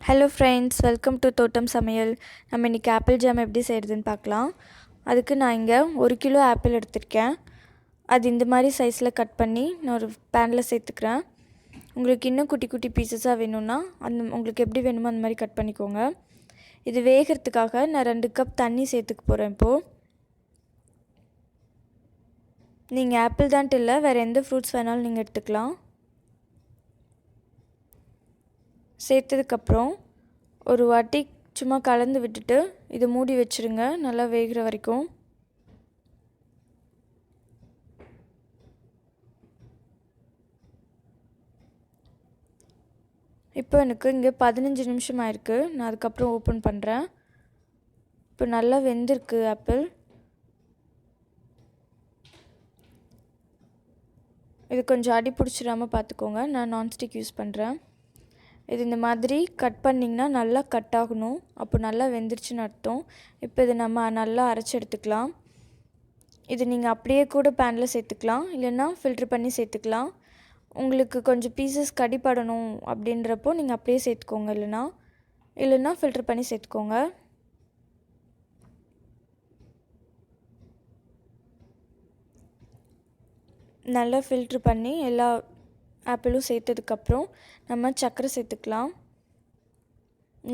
Hello friends, welcome to தோட்டம் சமையல். நம்ம இன்றைக்கி ஆப்பிள் ஜாம் எப்படி செய்கிறதுன்னு பார்க்கலாம். அதுக்கு நான் இங்கே 1 கிலோ ஆப்பிள் எடுத்திருக்கேன். அது இந்த மாதிரி சைஸில் கட் பண்ணி நான் ஒரு பேனில் சேர்த்துக்கிறேன். உங்களுக்கு இன்னும் குட்டி குட்டி பீசஸாக வேணும்னா உங்களுக்கு எப்படி வேணுமோ அந்த மாதிரி கட் பண்ணிக்கோங்க. இது வேகிறதுக்காக நான் 2 கப் தண்ணி சேர்த்துக்க போகிறேன். இப்போது நீங்கள் ஆப்பிள் தான்ட்டு இல்லை, வேறு எந்த ஃப்ரூட்ஸ் வேணாலும் நீங்கள் எடுத்துக்கலாம். சேர்த்ததுக்கப்புறம் ஒரு வாட்டி சும்மா கலந்து விட்டுட்டு இதை மூடி வச்சுருங்க, நல்லா வேகிற வரைக்கும். இப்போ எனக்கு இங்கே 15 நிமிஷம் ஆயிருக்கு. நான் அதுக்கப்புறம் ஓப்பன் பண்ணுறேன். இப்போ நல்லா வெந்திருக்கு ஆப்பிள். இது கொஞ்சம் அடி பிடிச்சிடாமல் பார்த்துக்கோங்க. நான் நான்ஸ்டிக் யூஸ் பண்ணுறேன். இது இந்த மாதிரி கட் பண்ணிங்கன்னா நல்லா கட் ஆகணும். அப்போ நல்லா வெந்துருச்சுன்னு அர்த்தம். இப்போ இதை நம்ம நல்லா அரைச்சி எடுத்துக்கலாம். இது நீங்கள் அப்படியே கூட பேனில் சேர்த்துக்கலாம், இல்லைன்னா ஃபில்ட்ரு பண்ணி சேர்த்துக்கலாம். உங்களுக்கு கொஞ்சம் பீசஸ் கடிப்படணும் அப்படின்றப்போ நீங்கள் அப்படியே சேர்த்துக்கோங்க, இல்லைன்னா ஃபில்ட்ரு பண்ணி சேர்த்துக்கோங்க. நல்லா ஃபில்ட்ரு பண்ணி எல்லா ஆப்பிளும் சேர்த்ததுக்கப்புறம் நம்ம சர்க்கரை சேர்த்துக்கலாம்.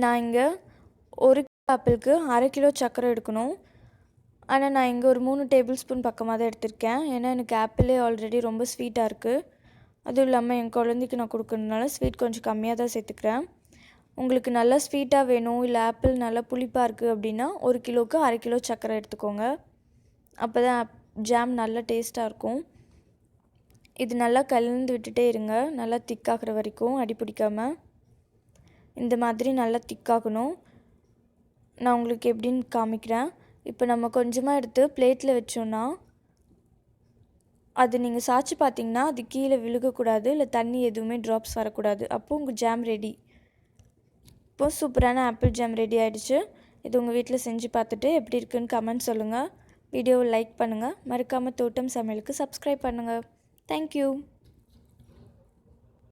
நான் இங்கே 1 கிலோ ஆப்பிளுக்கு 1/2 கிலோ சர்க்கரை எடுக்கணும். ஆனால் நான் இங்கே ஒரு 3 டேபிள் ஸ்பூன் பக்கமாக தான் எடுத்திருக்கேன். ஏன்னா எனக்கு ஆப்பிளே ஆல்ரெடி ரொம்ப ஸ்வீட்டாக இருக்குது. அதுவும் இல்லாமல் என் குழந்தைக்கு நான் கொடுக்கறதுனால ஸ்வீட் கொஞ்சம் கம்மியாக தான் சேர்த்துக்கிறேன். உங்களுக்கு நல்லா ஸ்வீட்டாக வேணும், இல்லை ஆப்பிள் நல்லா புளிப்பாக இருக்குது அப்படின்னா 1 கிலோவுக்கு 1/2 கிலோ சர்க்கரை எடுத்துக்கோங்க. அப்போ தான் ஜாம் நல்லா டேஸ்ட்டாக இருக்கும். இது நல்லா கலந்து விட்டுட்டே இருங்க, நல்லா திக்காகிற வரைக்கும், அடி பிடிக்காமல். இந்த மாதிரி நல்லா திக்காகணும். நான் உங்களுக்கு எப்படின்னு காமிக்கிறேன். இப்போ நம்ம கொஞ்சமாக எடுத்து பிளேட்டில் வச்சோன்னா அது நீங்கள் சாய்ச்சி பார்த்தீங்கன்னா அது கீழே விழுகக்கூடாது, இல்லை தண்ணி எதுவுமே ட்ராப்ஸ் வரக்கூடாது. அப்போது உங்கள் ஜாம் ரெடி. இப்போது சூப்பரான ஆப்பிள் ஜாம் ரெடி ஆகிடுச்சு. இது உங்கள் வீட்டில் செஞ்சு பார்த்துட்டு எப்படி இருக்குன்னு கமெண்ட் சொல்லுங்கள். வீடியோவை லைக் பண்ணுங்கள். மறக்காமல் தோட்டம் சமையலுக்கு சப்ஸ்கிரைப் பண்ணுங்கள். Thank you.